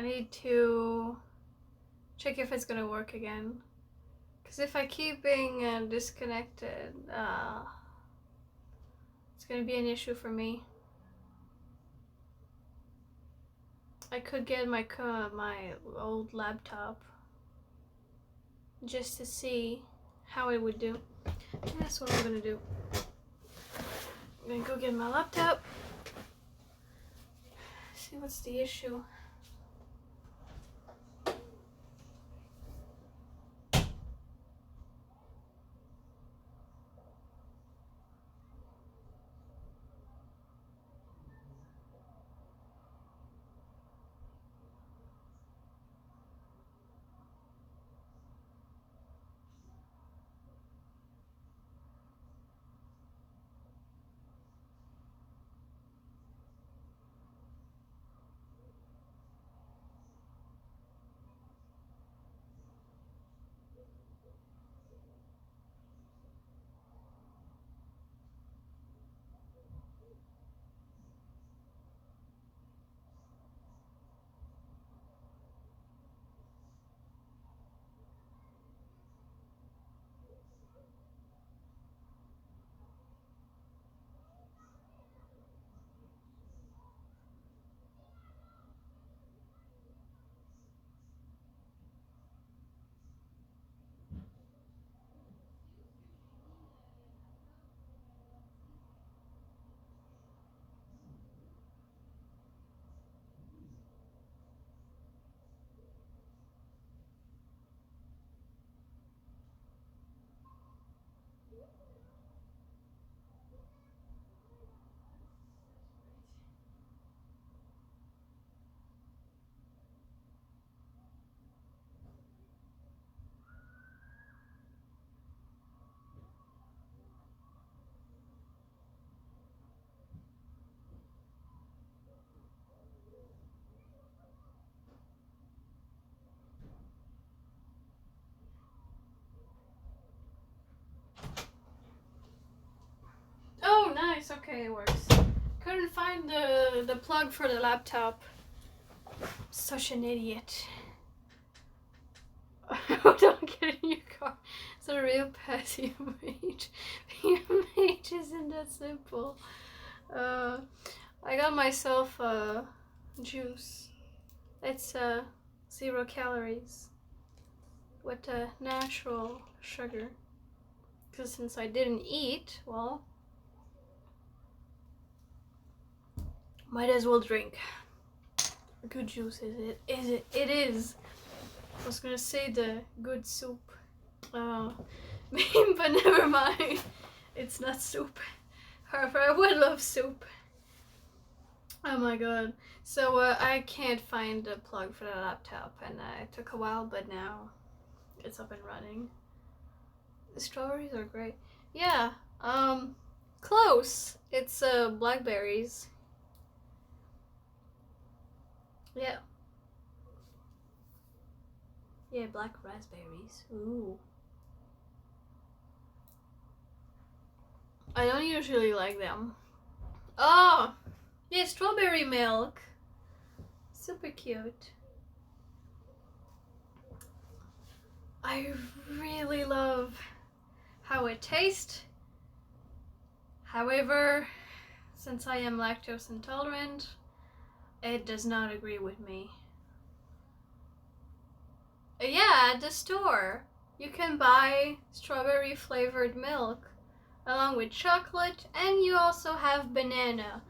I need to check if it's gonna work again. Because if I keep being disconnected, it's gonna be an issue for me. I could get my old laptop just to see how it would do. That's what I'm gonna do. I'm gonna go get my laptop. See what's the issue. Oh, nice. Okay, it works. Couldn't find the plug for the laptop. Such an idiot. Don't get in your car. It's a real passive mage. Mage isn't that simple. I got myself juice. It's 0 calories with natural sugar. Because since I didn't eat, well, might as well drink. Good juice, is it? Is it? It is. I was gonna say the good soup. But never mind. It's not soup. However, I would love soup. Oh my god. So I can't find a plug for the laptop, and it took a while, but now it's up and running. The strawberries are great. Yeah. Close. It's blackberries. Yeah. Yeah, black raspberries. Ooh. I don't usually like them. Oh! Yeah, strawberry milk. Super cute. I really love how it tastes. However, since I am lactose intolerant, it does not agree with me. Yeah, at the store, you can buy strawberry flavored milk along with chocolate, and you also have banana.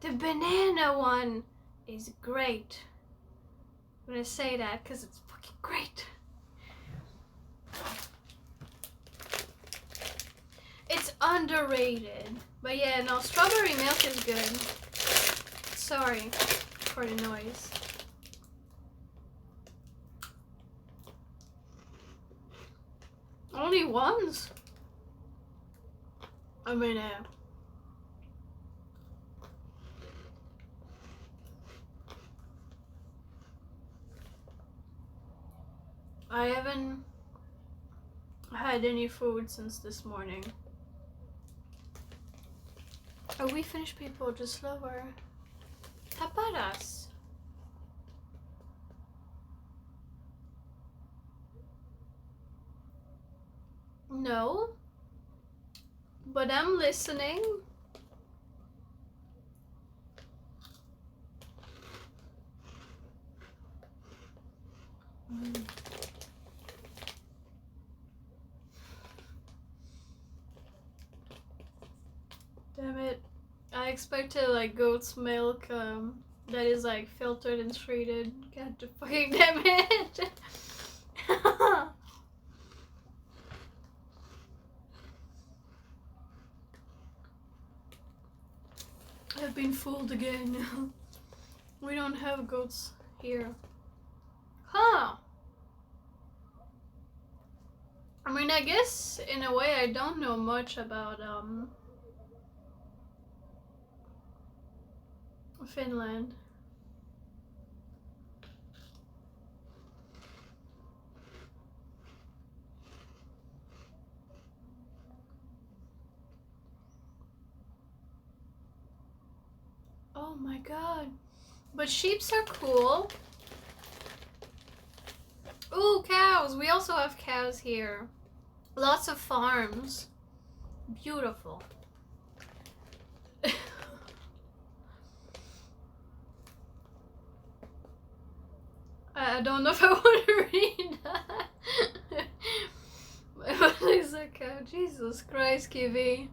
The banana one is great. I'm gonna say that because it's fucking great. It's underrated. But yeah, no, strawberry milk is good. Sorry for the noise. Only once? I mean, I haven't had any food since this morning. Oh, we Finnish people just love our tapadas. No. But I'm listening. Damn it. I expected like goat's milk that is like filtered and treated. God fucking damn it. I've been fooled again. We don't have goats here. Huh. I mean, I guess in a way I don't know much about Finland. Oh my god. But sheeps are cool. Ooh, cows. We also have cows here. Lots of farms. Beautiful. I don't know if I want to read that. What is a cow? Jesus Christ, Kiwi.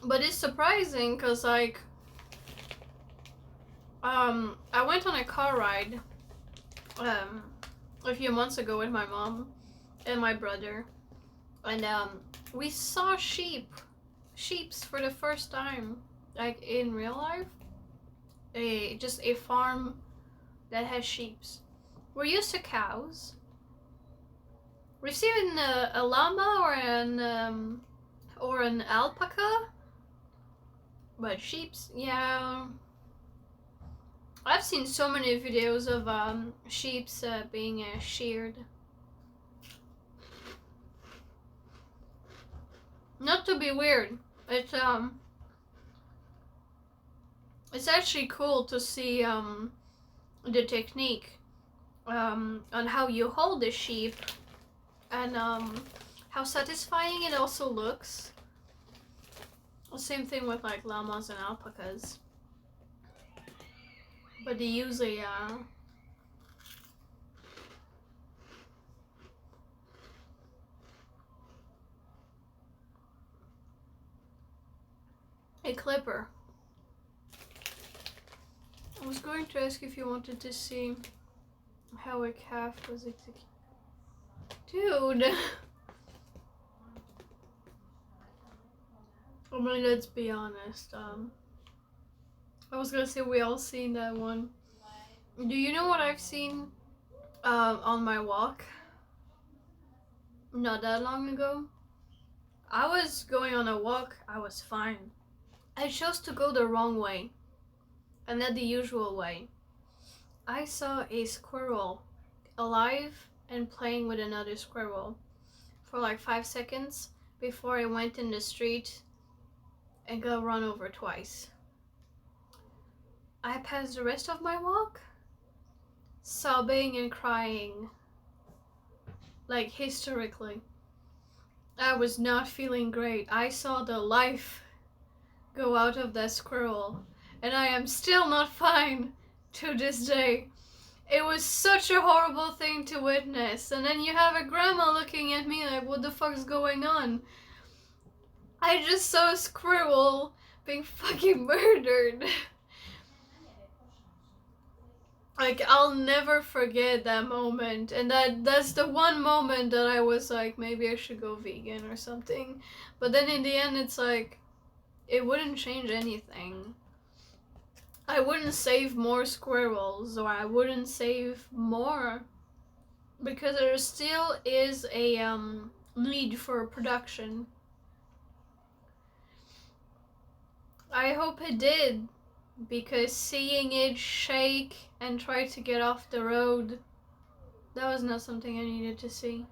But it's surprising because like I went on a car ride a few months ago with my mom and my brother, and we saw sheeps for the first time, like in real life. Just a farm that has sheeps. We're used to cows. We've seen a llama or an alpaca, but sheeps, yeah. I've seen so many videos of sheeps being sheared. Not to be weird, it's actually cool to see the technique on how you hold the sheep and how satisfying it also looks. Same thing with like llamas and alpacas. But they use a clipper. I was going to ask if you wanted to see how a calf was executed. Dude! I mean, let's be honest. I was gonna say we all seen that one. Do you know what I've seen on my walk? Not that long ago. I was going on a walk, I was fine. I chose to go the wrong way, and not the usual way. I saw a squirrel alive and playing with another squirrel for like 5 seconds before I went in the street and got run over twice. I passed the rest of my walk sobbing and crying, like hysterically. I was not feeling great. I saw the life go out of that squirrel, and I am still not fine to this day. It was such a horrible thing to witness, and then you have a grandma looking at me like, what the fuck's going on? I just saw a squirrel being fucking murdered. Like, I'll never forget that moment, and that's the one moment that I was like, maybe I should go vegan or something. But then in the end, it's like, it wouldn't change anything. I wouldn't save more squirrels, or I wouldn't save more, because there still is a need for production. I hope it did, because seeing it shake and try to get off the road, that was not something I needed to see.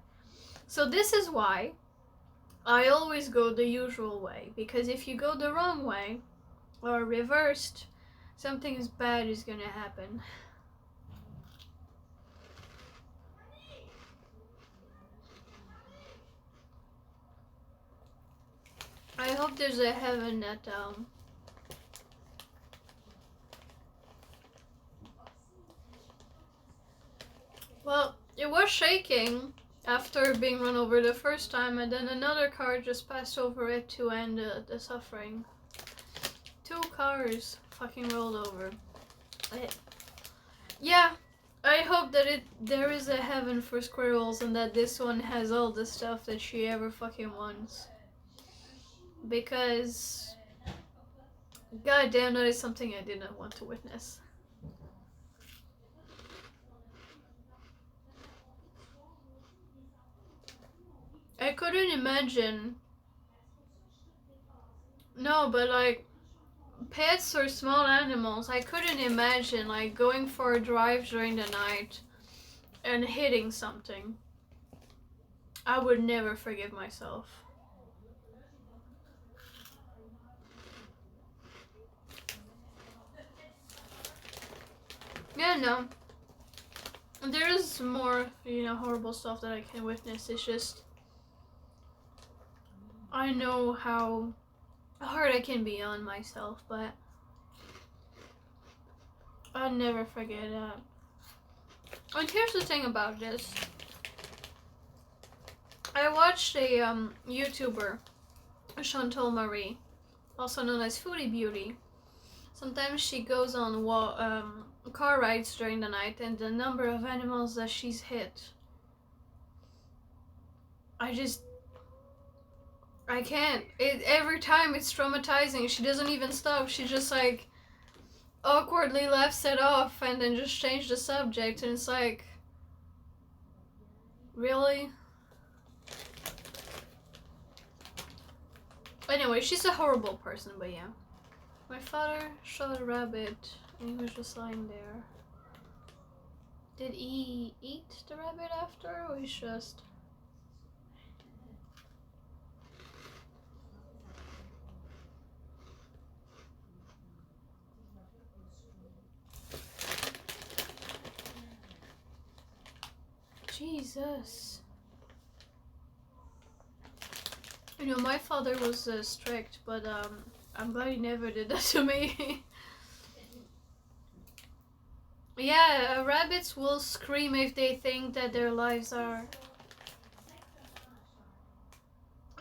So this is why I always go the usual way, because if you go the wrong way, or reversed, something bad is gonna happen. I hope there's a heaven that well, it was shaking after being run over the first time, and then another car just passed over it to end the suffering. 2 cars fucking rolled over. Yeah, I hope that there is a heaven for squirrels and that this one has all the stuff that she ever fucking wants. Because, goddamn, that is something I did not want to witness. I couldn't imagine. No, but like, pets or small animals, I couldn't imagine like going for a drive during the night and hitting something. I would never forgive myself. Yeah, no. There is more, horrible stuff that I can witness. It's just, I know how hard I can be on myself, but I'll never forget that. And here's the thing about this. I watched a YouTuber, Chantal Marie, also known as Foodie Beauty. Sometimes she goes on car rides during the night, and the number of animals that she's hit, I can't. Every time it's traumatizing. She doesn't even stop. She just like awkwardly laughs it off and then just change the subject, and it's like, really? Anyway, she's a horrible person, but yeah. My father shot a rabbit and he was just lying there. Did he eat the rabbit after, or he's just... Jesus. My father was strict, but I'm glad he never did that to me. Yeah, rabbits will scream if they think that their lives are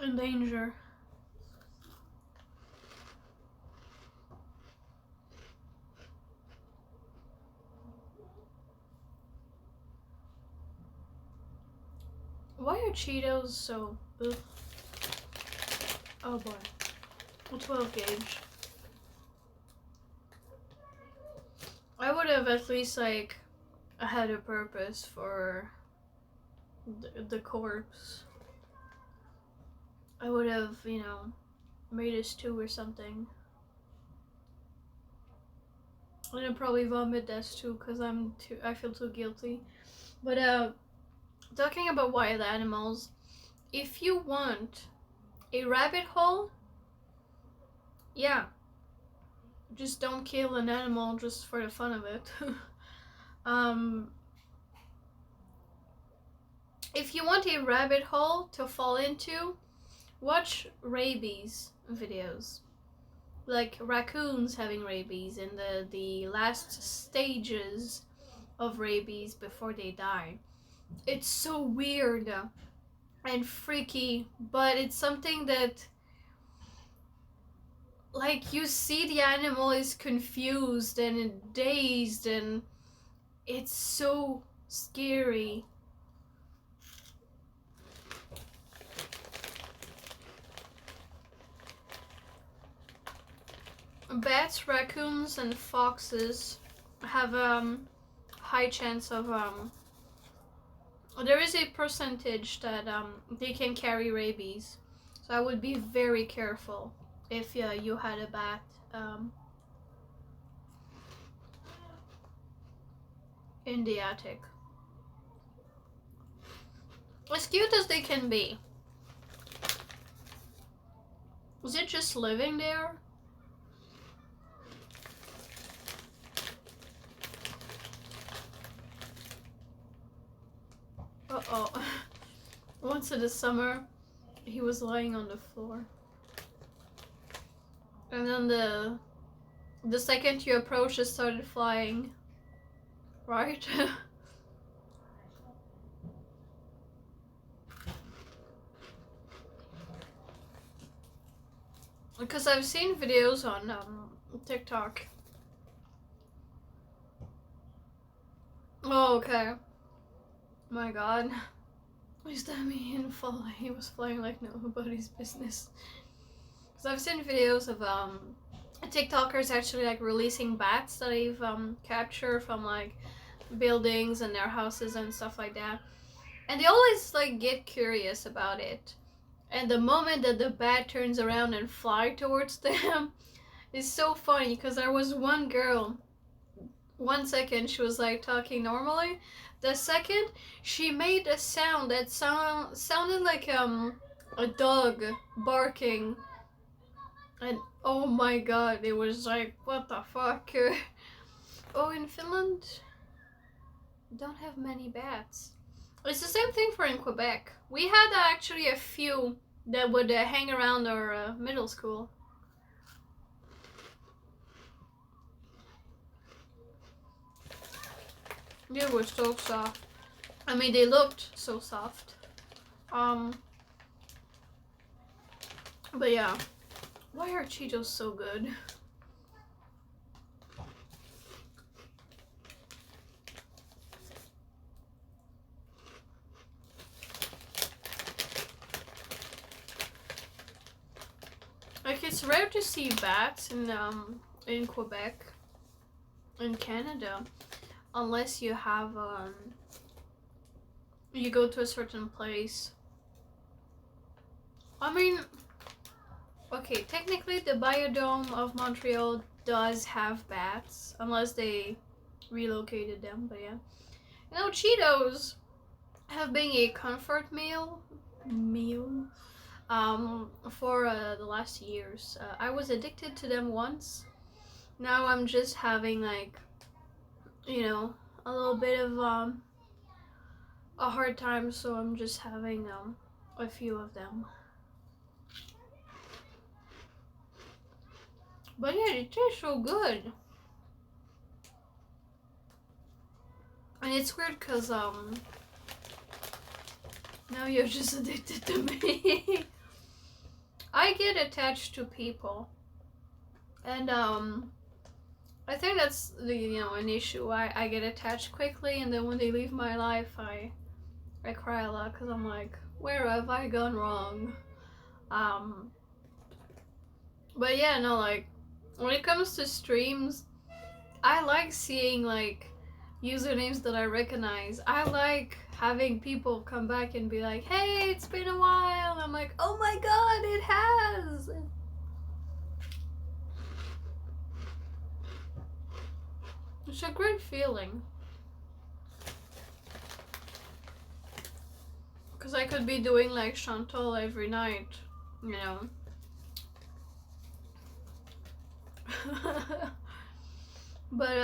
in danger. Why are Cheetos so... Ugh. Oh boy. A 12 gauge. I would have at least like had a purpose for the corpse. I would have, made a stew or something. And I'd probably vomit that stew because I feel too guilty. But talking about wild animals, if you want a rabbit hole, yeah, just don't kill an animal just for the fun of it. If you want a rabbit hole to fall into, watch rabies videos. Like raccoons having rabies and the last stages of rabies before they die. It's so weird and freaky, but it's something that, like, you see the animal is confused and dazed, and it's so scary. Bats, raccoons, and foxes have high chance of there is a percentage that they can carry rabies, so I would be very careful if you had a bat in the attic. As cute as they can be, is it just living there? Oh, once in the summer, he was lying on the floor. And then the second you approached, it started flying. Right? Because I've seen videos on TikTok. Oh, okay. My god. Is that me he was flying like nobody's business. Because I've seen videos of TikTokers actually like releasing bats that they've captured from like buildings and their houses and stuff like that. And they always like get curious about it. And the moment that the bat turns around and fly towards them is so funny, because there was one girl, 1 second she was like talking normally, the second she made a sound that sounded like a dog barking, and oh my god, it was like, what the fuck. Oh, in Finland don't have many bats. It's the same thing for in Quebec. We had actually a few that would hang around our middle school. They were so soft. I mean, they looked so soft. But yeah. Why are Cheetos so good? Like, it's rare to see bats in Quebec, in Canada, unless you have you go to a certain place. I mean, okay, technically the Biodome of Montreal does have bats, unless they relocated them, but yeah. You know, Cheetos have been a comfort meal for the last years. I was addicted to them once. Now I'm just having like, you know, a little bit of a hard time, so I'm just having a few of them. But yeah, it tastes so good. And it's weird because now you're just addicted to me. I get attached to people, and I think that's the an issue. I get attached quickly, and then when they leave my life, I cry a lot because I'm like, where have I gone wrong? But yeah, no, like when it comes to streams, I like seeing like usernames that I recognize. I like having people come back and be like, hey, it's been a while. I'm like, oh my god, it has. It's a great feeling. Because I could be doing like Chantal every night, you know. But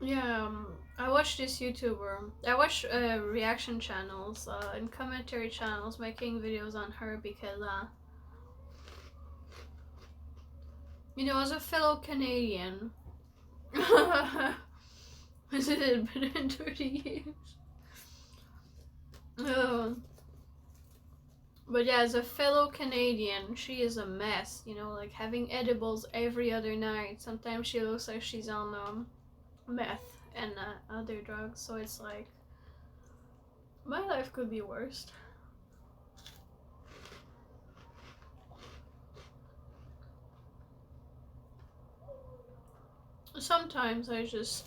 yeah, I watch this YouTuber. I watch reaction channels and commentary channels making videos on her because you know, as a fellow Canadian, has it been in 30 years? But yeah, as a fellow Canadian, she is a mess, you know, like having edibles every other night. Sometimes she looks like she's on meth and other drugs, so it's like, my life could be worse. Sometimes I just,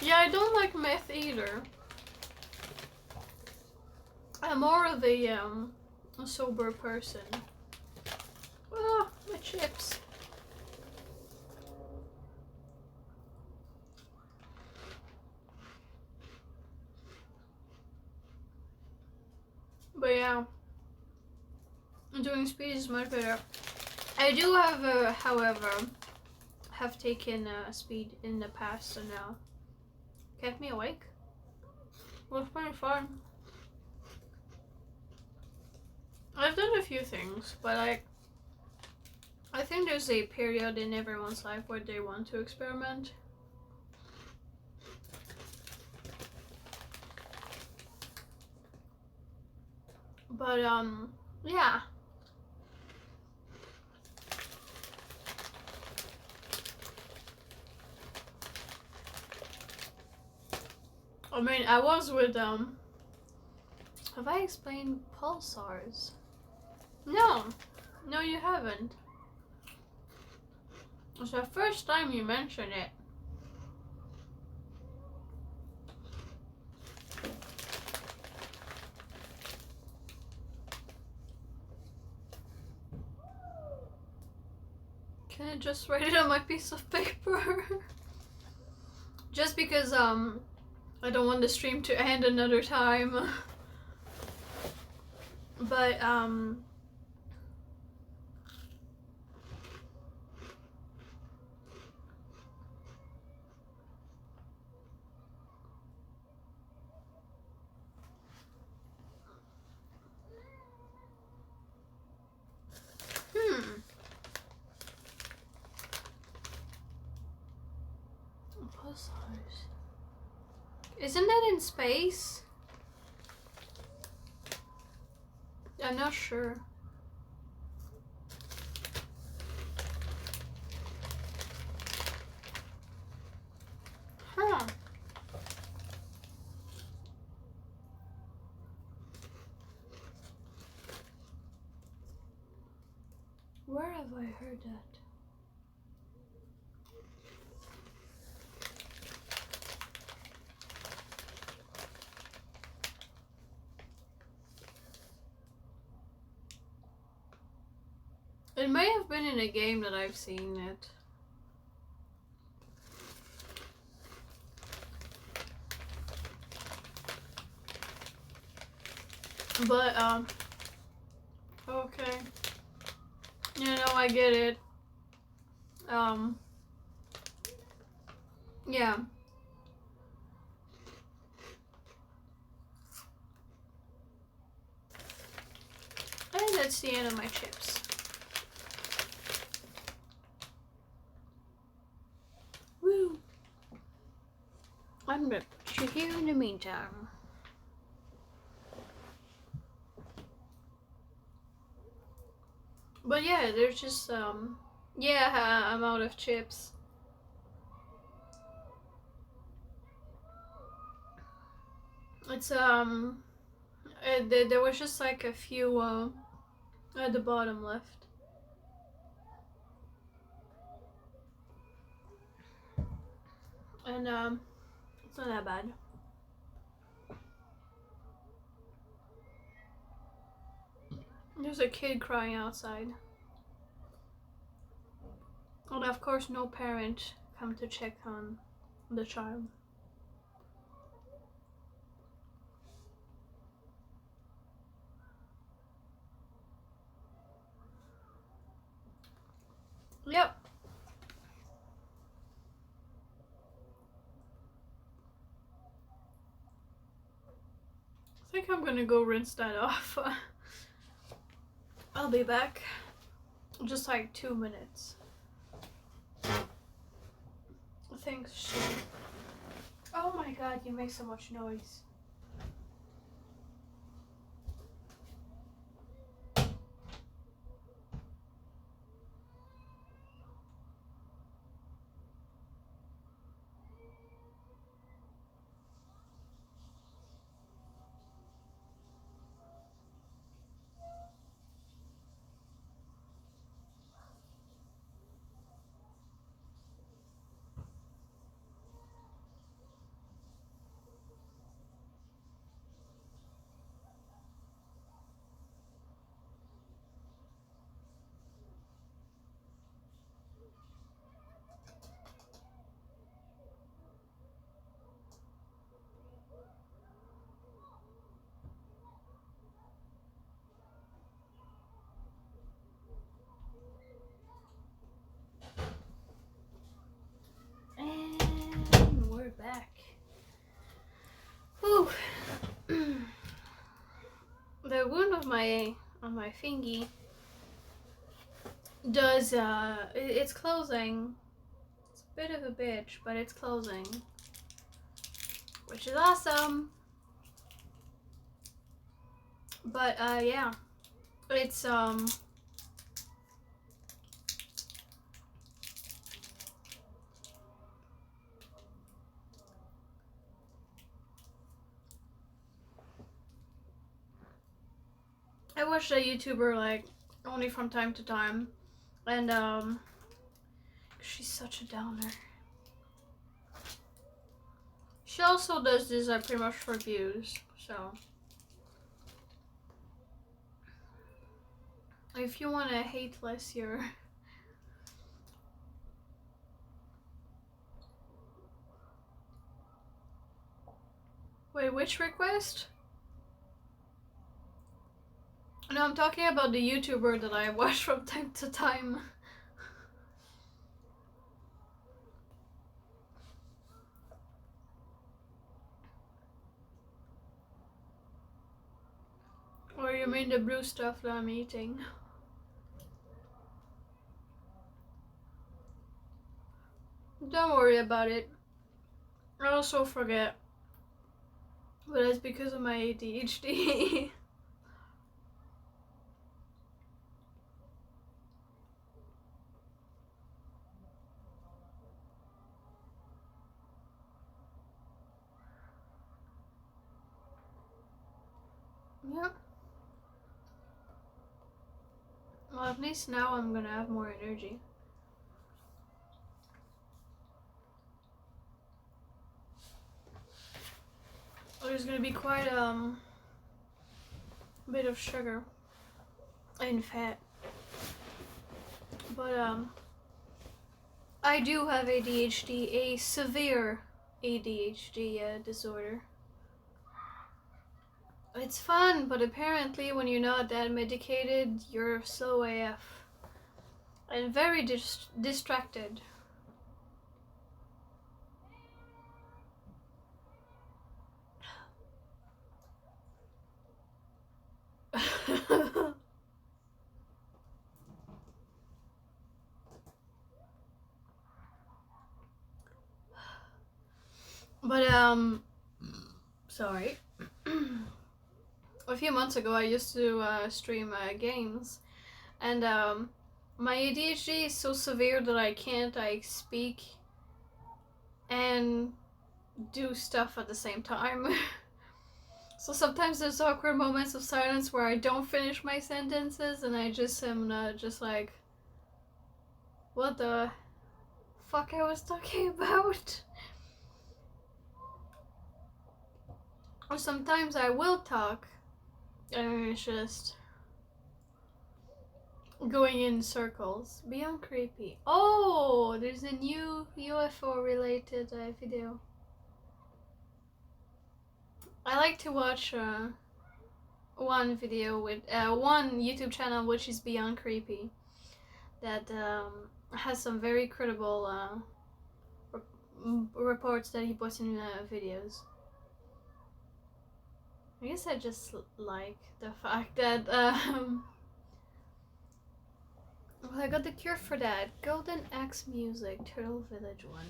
yeah, I don't like meth either. I'm more of a sober person. Oh, my chips. But yeah, doing speed is much better. I do have, however, have taken speed in the past, so now kept me awake. It was pretty fun. I've done a few things, but I think there's a period in everyone's life where they want to experiment. But yeah. I mean, I was with have I explained pulsars? No, you haven't. It's the first time you mention it. Can I just write it on my piece of paper? Just because I don't want the stream to end another time. But pulsars. Isn't that in space? I'm not sure. Huh. Where have I heard that? It may have been in a game that I've seen it. But okay. You know, I get it. Yeah. And that's the end of my chips. Woo! I'm gonna put you here in the meantime. But yeah, there's just yeah, I'm out of chips. It's there was just like a few at the bottom left. And it's not that bad. There's a kid crying outside. And of course no parent come to check on the child. Yep. I think I'm gonna go rinse that off. I'll be back. Just like 2 minutes. Thanks. Oh my god, you make so much noise. on my thingy does it's closing. It's a bit of a bitch, but it's closing, which is awesome. But yeah, it's I watch a YouTuber like only from time to time, and she's such a downer. She also does this pretty much for views, so if you want to hate less your wait, which request? No, I'm talking about the YouTuber that I watch from time to time. Or you mean the blue stuff that I'm eating? Don't worry about it. I also forget. But it's because of my ADHD. Yep. Well, at least now I'm gonna have more energy. There's gonna be quite a bit of sugar and fat. But I do have ADHD, a severe ADHD disorder. It's fun, but apparently when you're not that medicated, you're slow AF. And very distracted. But sorry. A few months ago I used to stream games, and my ADHD is so severe that I can't like speak and do stuff at the same time. So sometimes there's awkward moments of silence where I don't finish my sentences and I just am just like, what the fuck I was talking about? Or sometimes I will talk and it's just going in circles. Beyond creepy. Oh, there's a new UFO related video. I like to watch one video with one YouTube channel which is Beyond Creepy that has some very credible reports that he puts in videos. I guess I just like the fact that well, I got the cure for that. Golden Axe Music, Turtle Village 1.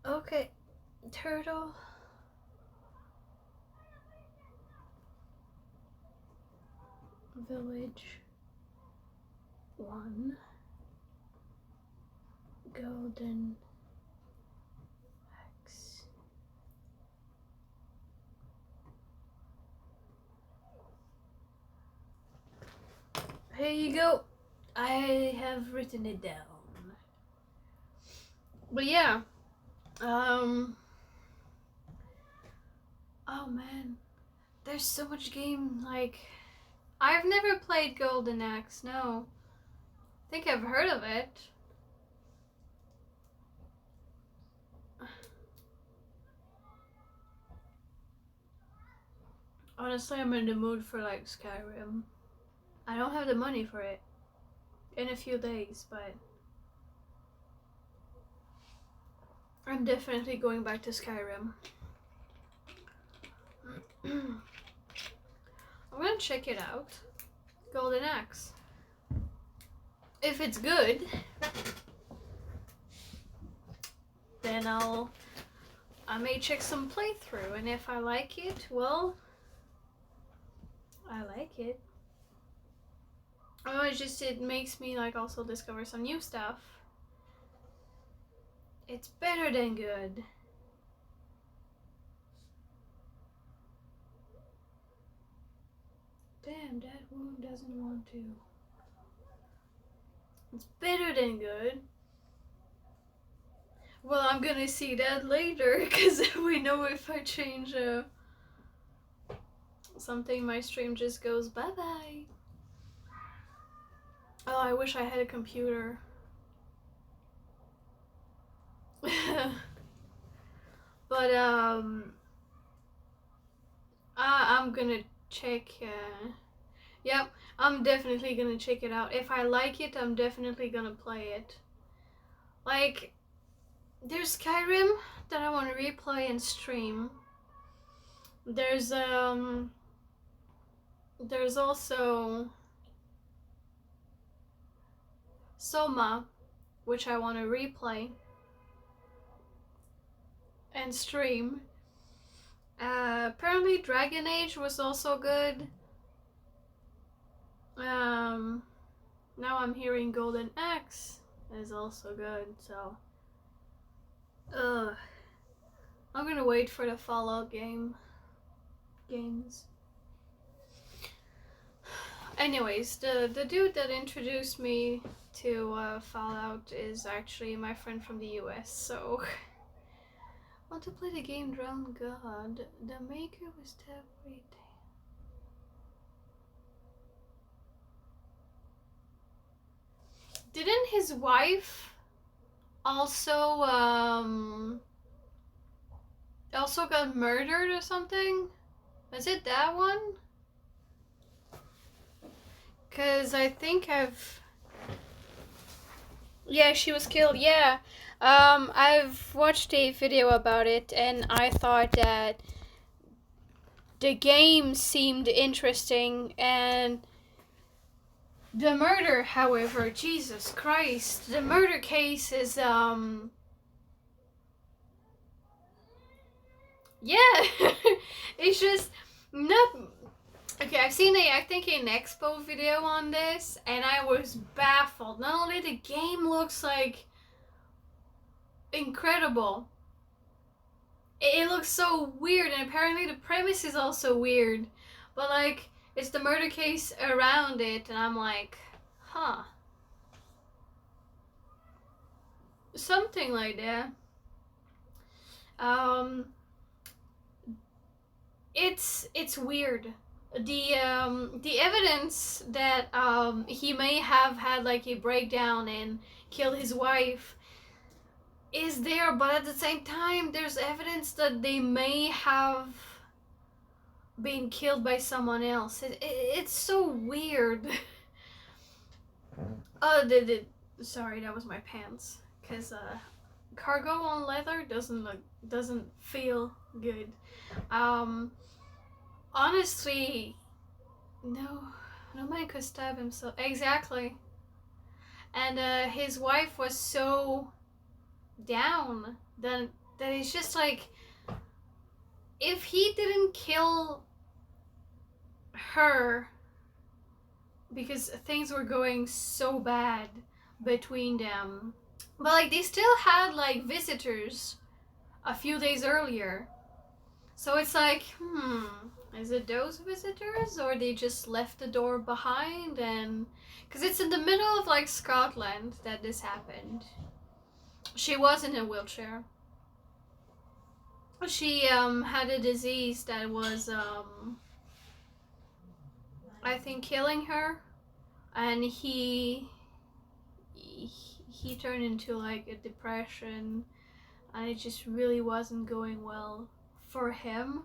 Okay, Turtle Village 1. Golden Axe. Here you go. I have written it down. But yeah. Oh man. There's so much game, like I've never played Golden Axe, no. I think I've heard of it. Honestly, I'm in the mood for like Skyrim. I don't have the money for it in a few days, but I'm definitely going back to Skyrim. I'm gonna check it out. Golden Axe. If it's good, then I may check some playthrough, and if I like it, well, I like it. Oh, it makes me like also discover some new stuff. It's better than good. Damn, that wound doesn't want to. It's better than good. Well, I'm gonna see that later, because we know if I change something, my stream just goes bye-bye. Oh, I wish I had a computer. But, I'm gonna check, yep, I'm definitely gonna check it out. If I like it, I'm definitely gonna play it. Like, there's Skyrim that I want to replay and stream. There's also Soma, which I want to replay and stream. Apparently Dragon Age was also good. Now I'm hearing Golden Axe is also good, so I'm gonna wait for the Fallout games. Anyways, the dude that introduced me to Fallout is actually my friend from the US, so want to play the game Drowned God. The maker was everything. Didn't his wife also got murdered or something? Was it that one? Cause I think yeah, she was killed, yeah. I've watched a video about it, and I thought that the game seemed interesting, and the murder, however, Jesus Christ, the murder case is, yeah. It's just not. Okay, I've seen I think an expo video on this, and I was baffled. Not only the game looks like incredible, it looks so weird, and apparently the premise is also weird, but like, it's the murder case around it, and I'm like, huh. Something like that. It's weird. The evidence that he may have had like a breakdown and killed his wife is there, but at the same time there's evidence that they may have been killed by someone else. It's so weird. Sorry, that was my pants, because cargo on leather doesn't feel good. Honestly, no man could stab himself. Exactly. And his wife was so down that it's just like, if he didn't kill her because things were going so bad between them, but like they still had like visitors a few days earlier, so it's like, is it those visitors, or they just left the door behind? And because it's in the middle of like Scotland that this happened. She was in a wheelchair. She had a disease that was I think killing her, and he turned into like a depression, and it just really wasn't going well for him.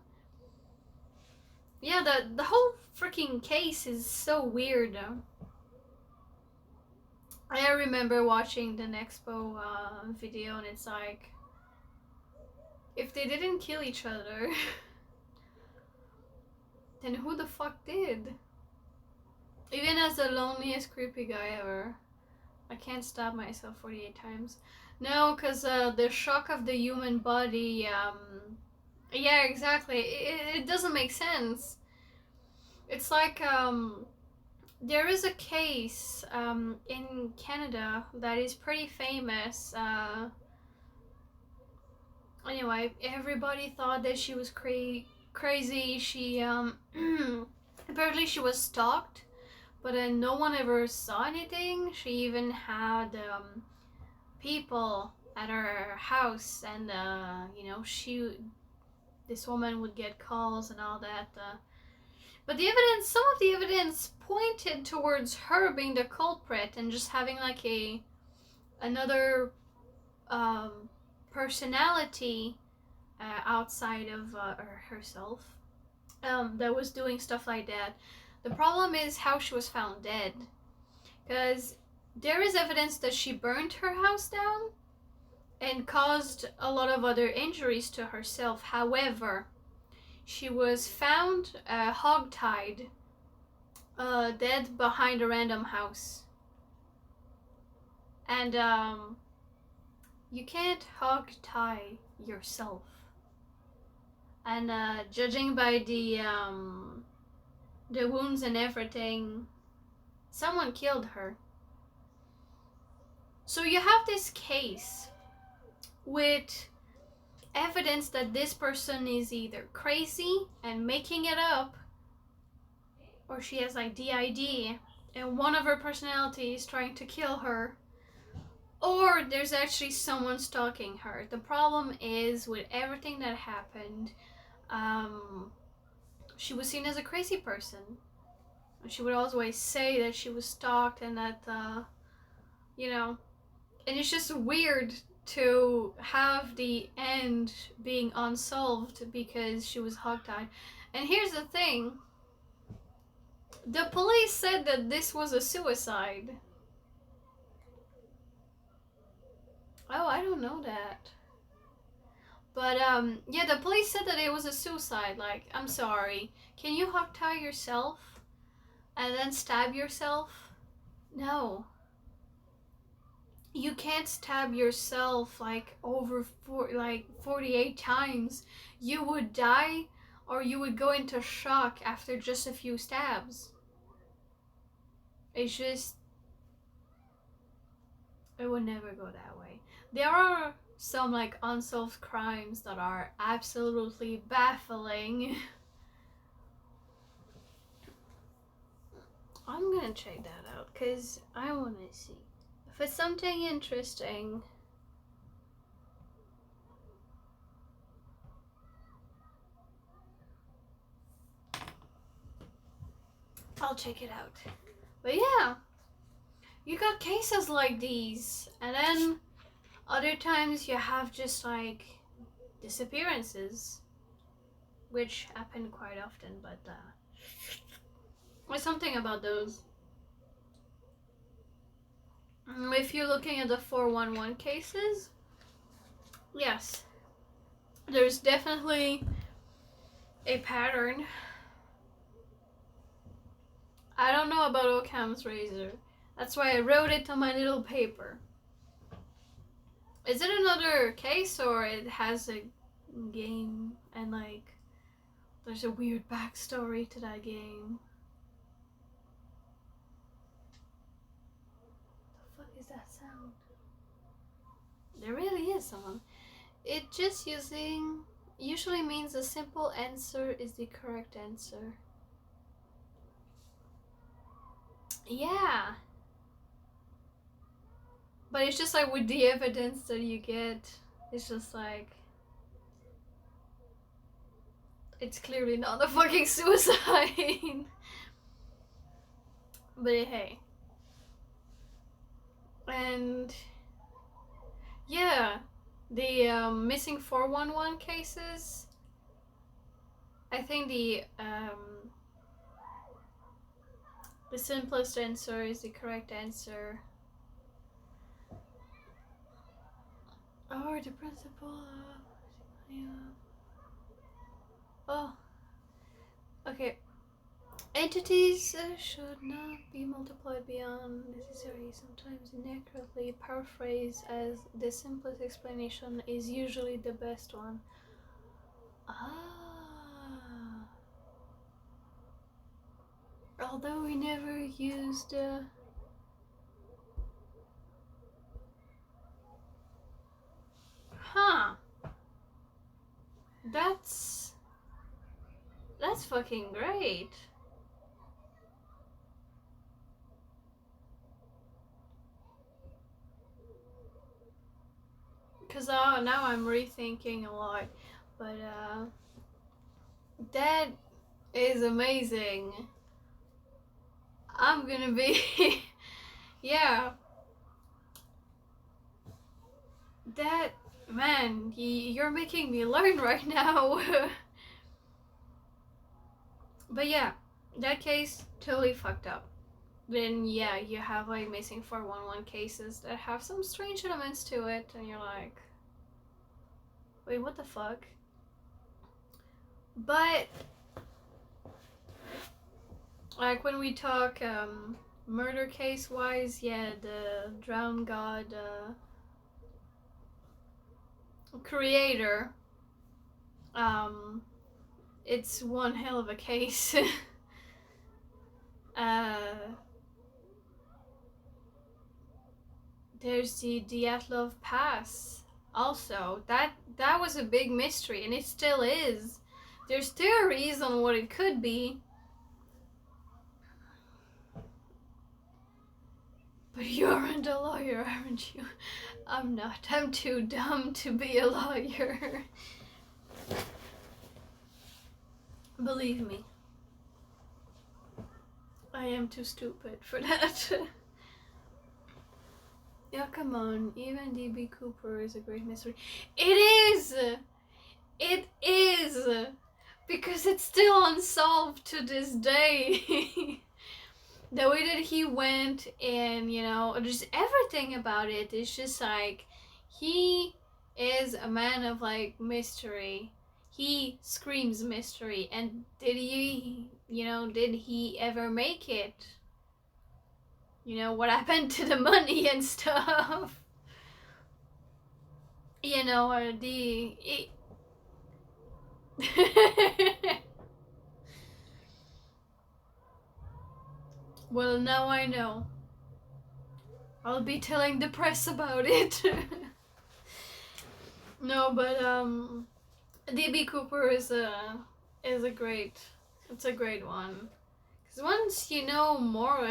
Yeah, the whole freaking case is so weird. I remember watching the Nexpo video, and it's like, if they didn't kill each other, Then who the fuck did? Even as the loneliest creepy guy ever, I can't stab myself 48 times. No, because the shock of the human body, yeah, exactly. It doesn't make sense. It's like, there is a case in Canada that is pretty famous. Anyway, everybody thought that she was crazy. She, apparently she was stalked, but then no one ever saw anything. She even had people at her house, and you know, this woman would get calls and all that. But the evidence, some of the evidence pointed towards her being the culprit and just having like another personality outside of herself that was doing stuff like that. The problem is how she was found dead, because there is evidence that she burned her house down and caused a lot of other injuries to herself. However, she was found hog-tied, dead behind a random house. And you can't hog-tie yourself. And judging by the wounds and everything, someone killed her. So you have this case with evidence that this person is either crazy and making it up, or she has like DID and one of her personalities trying to kill her, or there's actually someone stalking her. The problem is, with everything that happened, she was seen as a crazy person. She would always say that she was stalked and that, you know, and it's just weird to have the end being unsolved because she was hogtied. And here's the thing, the police said that this was a suicide. Oh, I don't know that. But yeah, the police said that it was a suicide. Like, I'm sorry, can you hogtie yourself and then stab yourself? No. You can't stab yourself like over 48 times. You would die, or you would go into shock after just a few stabs. It's just, it would never go that way. There are some like unsolved crimes that are absolutely baffling. I'm gonna check that out because I want to see if it's something interesting. I'll check it out. But yeah, you got cases like these, and then other times you have just like disappearances, which happen quite often, but there's something about those. If you're looking at the 411 cases, yes, there's definitely a pattern. I don't know about Occam's razor. That's why I wrote it on my little paper. Is it another case, or it has a game and like there's a weird backstory to that game? The fuck is that sound? There really is someone. It just usually means a simple answer is the correct answer. Yeah. But it's just like with the evidence that you get, it's just like, it's clearly not a fucking suicide. But hey. And yeah, the missing 411 cases, I think the simplest answer is the correct answer. Or the principal. Yeah. Oh. Okay. Entities should not be multiplied beyond necessary, sometimes inaccurately paraphrased as the simplest explanation is usually the best one. Ah. Although we never used huh. That's fucking great. Cause now I'm rethinking a lot, but that is amazing. I'm gonna be yeah. That man, you're making me learn right now. But yeah, that case totally fucked up. Then yeah, you have like missing 411 cases that have some strange elements to it, and you're like, wait, what the fuck? But like when we talk murder case wise, yeah, the drowned god creator, it's one hell of a case. uh, there's the Dyatlov Pass. Also, that was a big mystery, and it still is. There's theories on what it could be. But you aren't a lawyer, aren't you? I'm not. I'm too dumb to be a lawyer. Believe me. I am too stupid for that. Yeah, come on. Even D.B. Cooper is a great mystery. It is! It is! Because it's still unsolved to this day. The way that he went and, you know, just everything about it is just like, he is a man of like mystery. He screams mystery. And did he ever make it? You know, what happened to the money and stuff? You know, or well, now I know. I'll be telling the press about it. No, but DB Cooper is a great, it's a great one. Because once you know more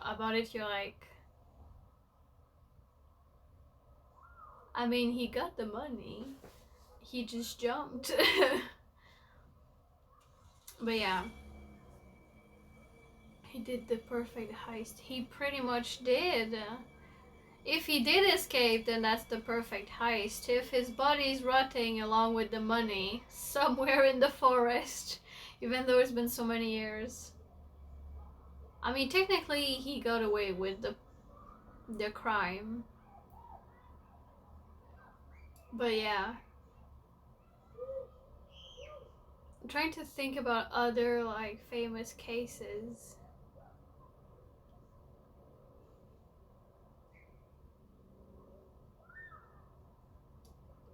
about it, you're like, I mean, he got the money. He just jumped. But yeah. He did the perfect heist. He pretty much did. If he did escape, then that's the perfect heist. If his body's rotting along with the money somewhere in the forest, even though it's been so many years. I mean, technically, he got away with the crime. But yeah. I'm trying to think about other, like, famous cases.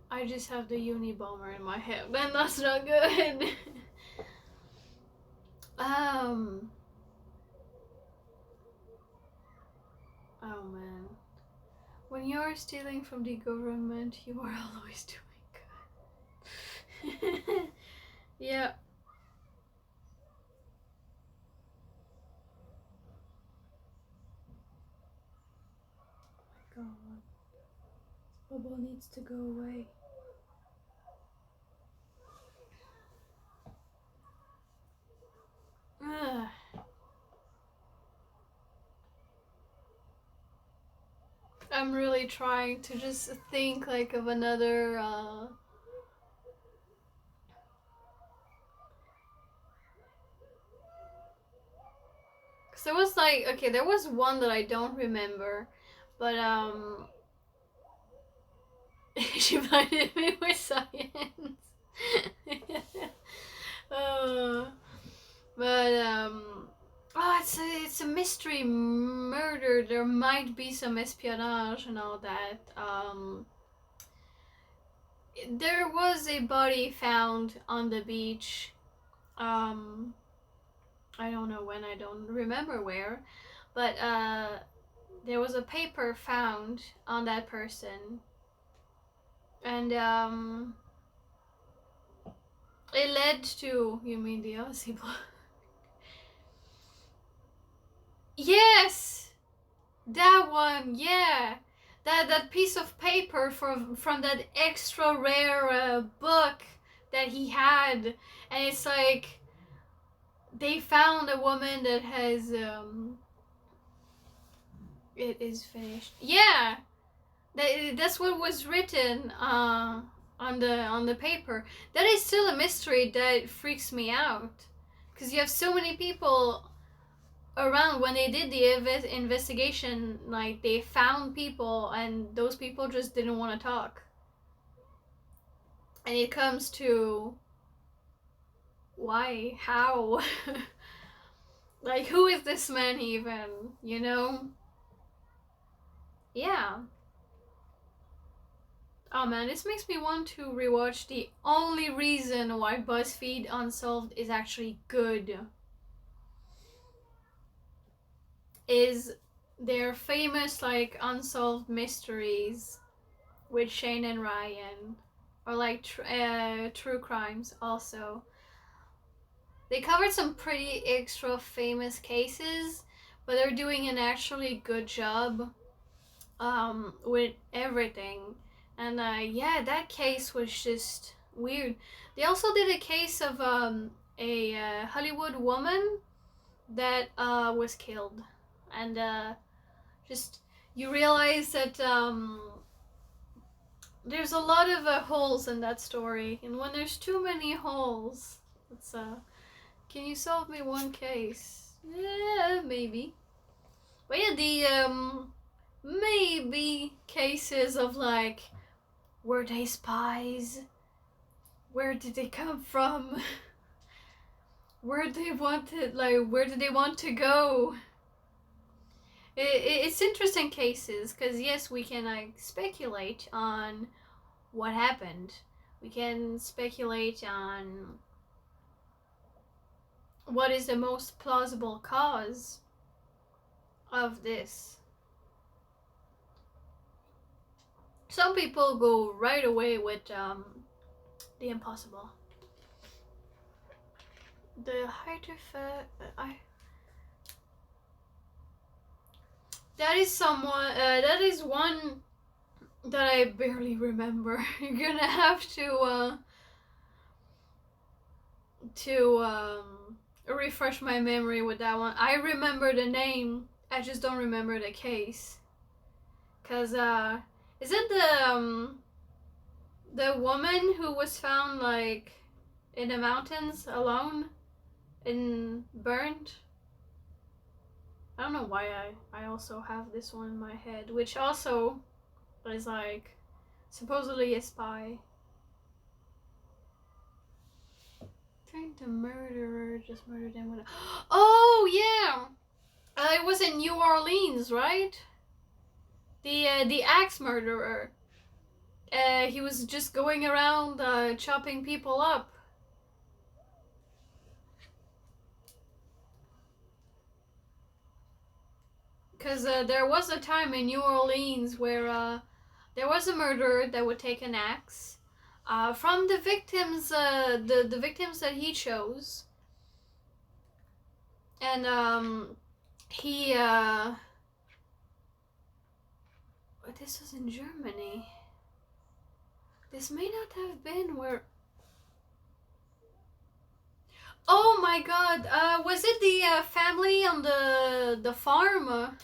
I just have the Unabomber in my head, and that's not good. Oh man. When you're stealing from the government, you are always doing good. Yeah. Oh my god. Bubble needs to go away. Ugh. I'm really trying to just think like of another cause there was like, okay, there was one that I don't remember, but she blinded me with science. uh, but it's a mystery murder. There might be some espionage and all that. There was a body found on the beach. I don't know when, I don't remember where, but there was a paper found on that person, and it led to, you mean the Aussie block? Yes, that one, yeah. That piece of paper from that extra rare book that he had, and it's like they found a woman that has it is finished. Yeah, that's what was written on the paper. That is still a mystery that freaks me out, because you have so many people around. When they did the investigation, like, they found people and those people just didn't want to talk, and it comes to why, how, like, who is this man even, you know? Yeah. Oh man, this makes me want to rewatch The only reason why BuzzFeed Unsolved is actually good is their famous, like, unsolved mysteries with Shane and Ryan, or like true crimes also. They covered some pretty extra famous cases, but they're doing an actually good job with everything. And yeah, that case was just weird. They also did a case of a Hollywood woman that was killed, and just, you realize that there's a lot of holes in that story, and when there's too many holes, it's can you solve me one case? Yeah, maybe. But yeah, the maybe cases of, like, were they spies? Where did they come from? Where they wanted, like, where did they want to go? It's interesting cases, because yes, we can, like, speculate on what happened. We can speculate on what is the most plausible cause of this. Some people go right away with the impossible. The height of that is someone. That is one that I barely remember. You're gonna have to refresh my memory with that one. I remember the name. I just don't remember the case. Cause is it the woman who was found, like, in the mountains alone and burned? I don't know why I also have this one in my head, which also is, like, supposedly a spy. I think the murderer just murdered him with a... Oh yeah, it was in New Orleans, right? The axe murderer. He was just going around chopping people up. Because there was a time in New Orleans where there was a murderer that would take an axe from the victims, the victims that he chose, and he this was in Germany. This may not have been where... Oh my god, was it the family on the farm?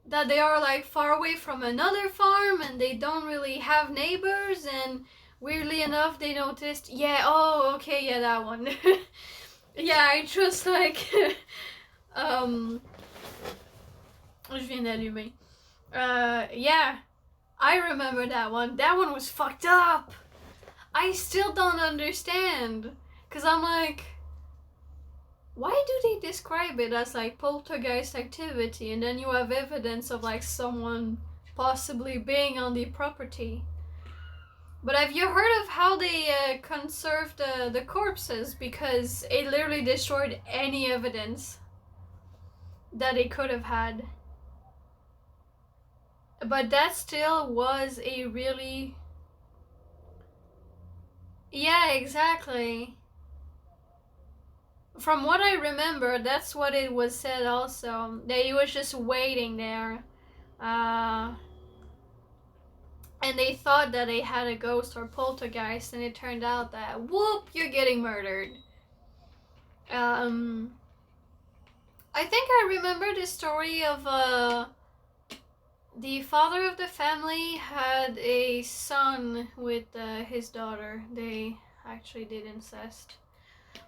That they are, like, far away from another farm and they don't really have neighbors, and weirdly enough they noticed... Yeah, oh, okay, yeah, that one. Yeah, I just, like... Je viens d'allumer. Yeah, I remember that one. That one was fucked up. I still don't understand. Because I'm like... why do they describe it as like poltergeist activity, and then you have evidence of like someone possibly being on the property? But have you heard of how they conserved the corpses? Because it literally destroyed any evidence that it could have had. But that still was a really... Yeah, exactly. From what I remember, that's what it was said also. That he was just waiting there. Uh, and they thought that they had a ghost or poltergeist, and it turned out that, whoop, you're getting murdered. I think I remember the story of the father of the family had a son with his daughter. They actually did incest.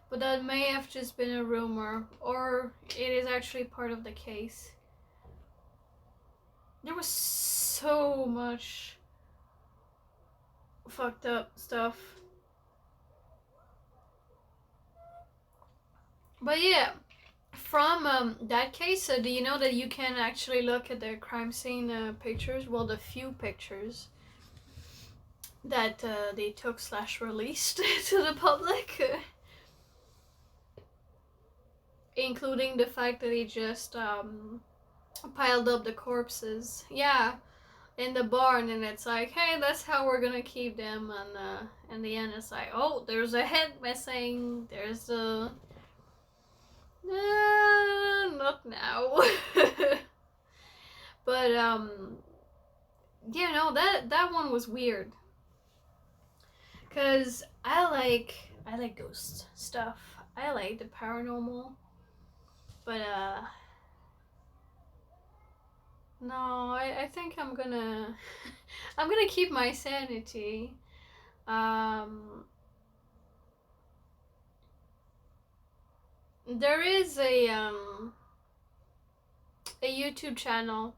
But that may have just been a rumor, or it is actually part of the case. There was so much fucked up stuff. But yeah, from that case, do you know that you can actually look at the crime scene pictures? Well, the few pictures that they took / released to the public, including the fact that they just piled up the corpses. Yeah, in the barn, and it's like, hey, that's how we're gonna keep them. And in the end, it's like, oh, there's a head missing. There's a not now. But yeah, no, that one was weird. Cause I like ghost stuff. I like the paranormal. But no, I think I'm gonna I'm gonna keep my sanity. There is a YouTube channel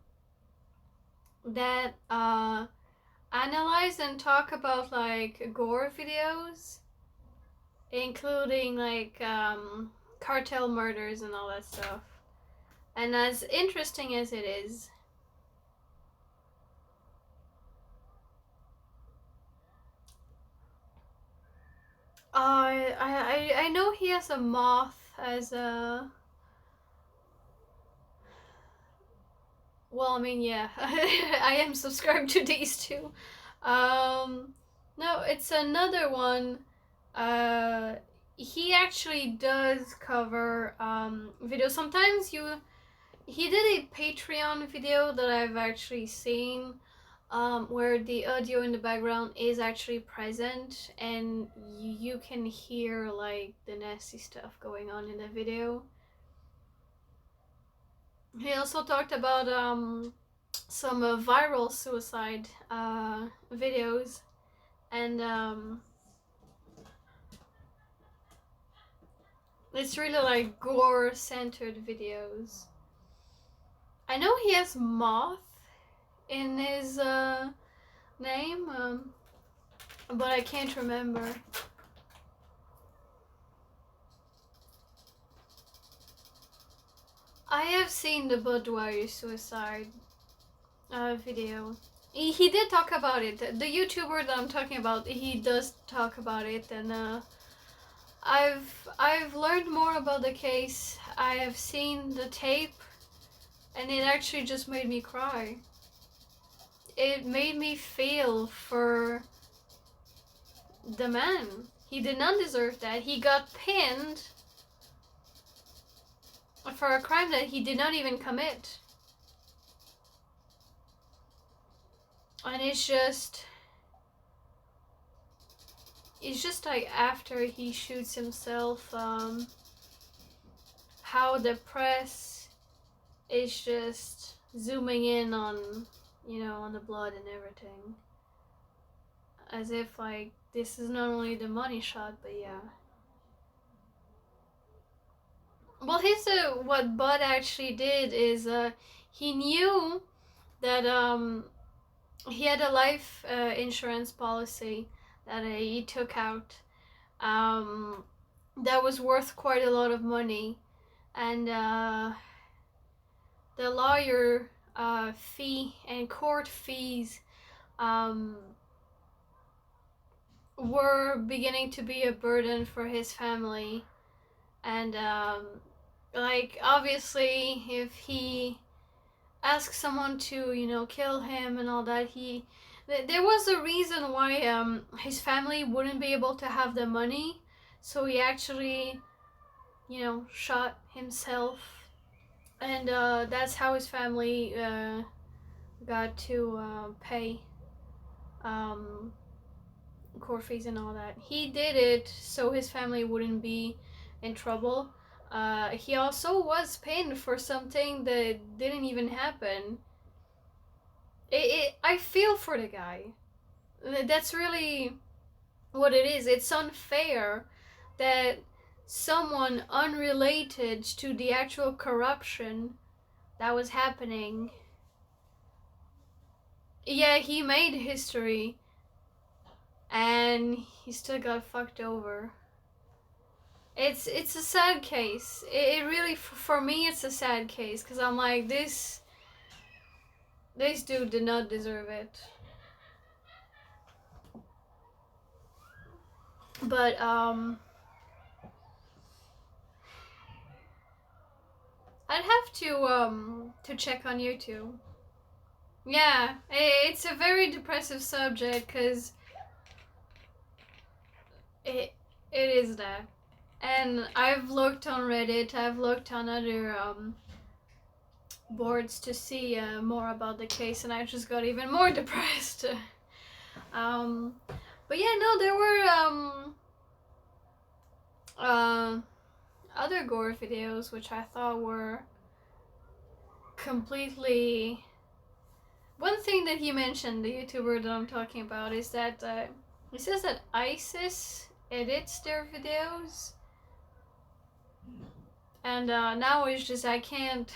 that analyze and talk about like gore videos, including like cartel murders and all that stuff. And as interesting as it is, I know he has a moth as a... Well, I mean, yeah, I am subscribed to these two. No, it's another one. He actually does cover videos. Sometimes he did a Patreon video that I've actually seen, where the audio in the background is actually present, and you can hear like the nasty stuff going on in the video. He also talked about some viral suicide videos, and it's really like gore centered videos. I know he has moth in his name, but I can't remember. I have seen the Budweiser suicide video. He did talk about it. The YouTuber that I'm talking about, he does talk about it, and I've learned more about the case. I have seen the tape, and it actually just made me cry. It made me feel for the man. He did not deserve that. He got pinned for a crime that he did not even commit. And it's just like after he shoots himself, how the press is just zooming in on, you know, on the blood and everything, as if like this is not only the money shot, but yeah. Well, his what Bud actually did is he knew that he had a life insurance policy that he took out, that was worth quite a lot of money, and the lawyer fee and court fees um, were beginning to be a burden for his family. And like, obviously, if he asked someone to, you know, kill him and all that, there was a reason why his family wouldn't be able to have the money, so he actually, you know, shot himself. And that's how his family got to pay um, court fees and all that. He did it so his family wouldn't be in trouble. He also was pinned for something that didn't even happen. I feel for the guy. That's really what it is. It's unfair that someone unrelated to the actual corruption that was happening, yeah, he made history and he still got fucked over. It's a sad case. It really, for me, it's a sad case because I'm like, this dude did not deserve it. But I'd have to check on YouTube. Yeah, it's a very depressive subject because it is that. And I've looked on Reddit, I've looked on other boards to see more about the case, and I just got even more depressed. But yeah, no, there were other gore videos which I thought were completely. One thing that he mentioned, the YouTuber that I'm talking about, is that he says that ISIS edits their videos, and now it's just I can't.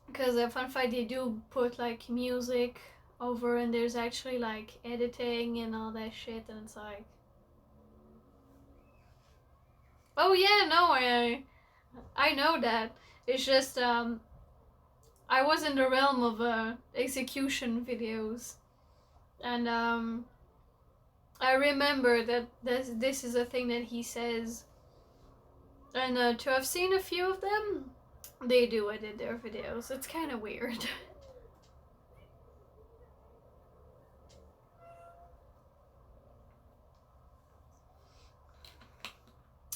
Because Fun Fight, they do put like music over, and there's actually like editing and all that shit, and it's like, oh yeah, no, I know that. It's just I was in the realm of execution videos, and I remember that this is a thing that he says, and to have seen a few of them, they do edit their videos. It's kind of weird.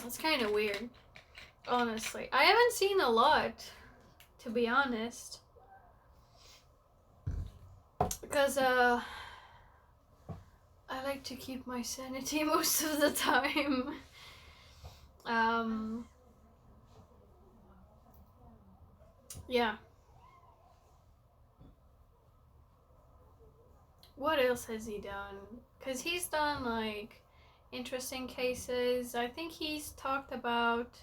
It's kind of weird, honestly. I haven't seen a lot, to be honest, because I like to keep my sanity most of the time. Yeah. What else has he done? Because he's done like interesting cases. I think he's talked about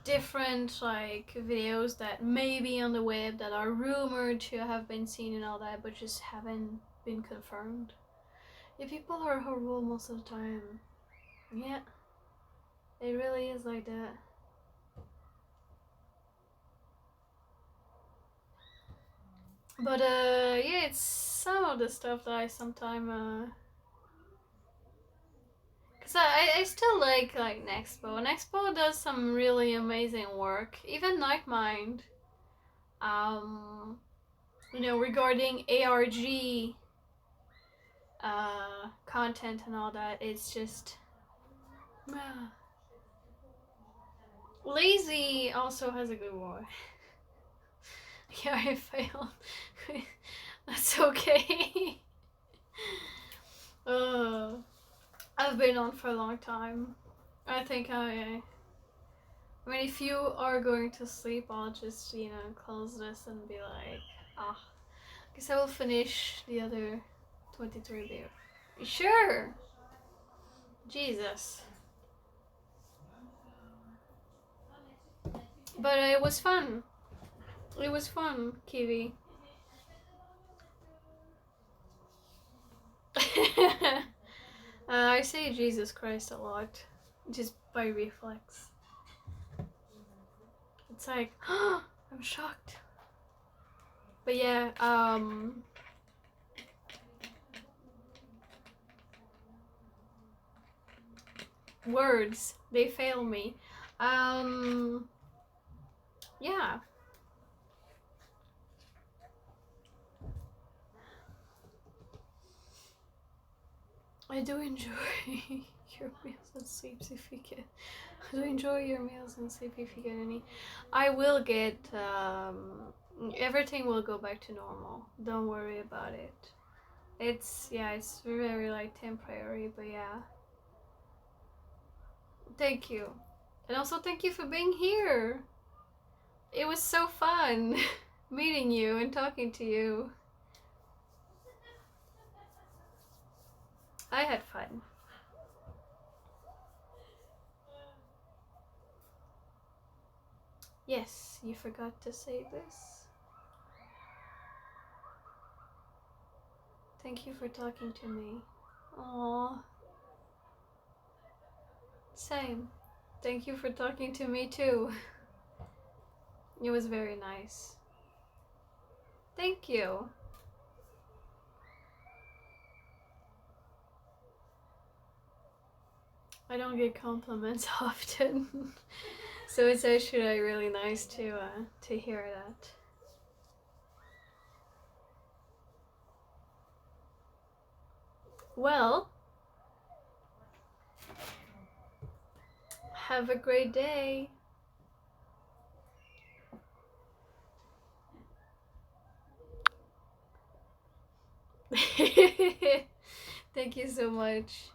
different like videos that may be on the web that are rumored to have been seen and all that, but just haven't been confirmed. Yeah, people are horrible most of the time. Yeah, it really is like that. But yeah, it's some of the stuff that I sometimes cause I still like Nexpo. Nexpo does some really amazing work. Even Nightmind, you know, regarding ARG content and all that. It's just Lazy also has a good one. Yeah, I failed. That's okay. I've been on for a long time. I think I mean, if you are going to sleep, I'll just, you know, close this and be like, ah. Guess I will finish the other 23 there. Sure! Jesus. But it was fun. It was fun, Kiwi. I say Jesus Christ a lot, just by reflex. It's like, I'm shocked. But yeah, words, they fail me. Yeah. I do enjoy your meals and sleeps if you get. I do enjoy your meals and sleep if you get any. I will get. Everything will go back to normal. Don't worry about it. It's very like temporary, but yeah. Thank you, and also thank you for being here. It was so fun meeting you and talking to you. I had fun. Yes, you forgot to say this. Thank you for talking to me. Aww. Same. Thank you for talking to me too. It was very nice. Thank you. I don't get compliments often, so it's actually really nice to hear that. Well, have a great day. Thank you so much.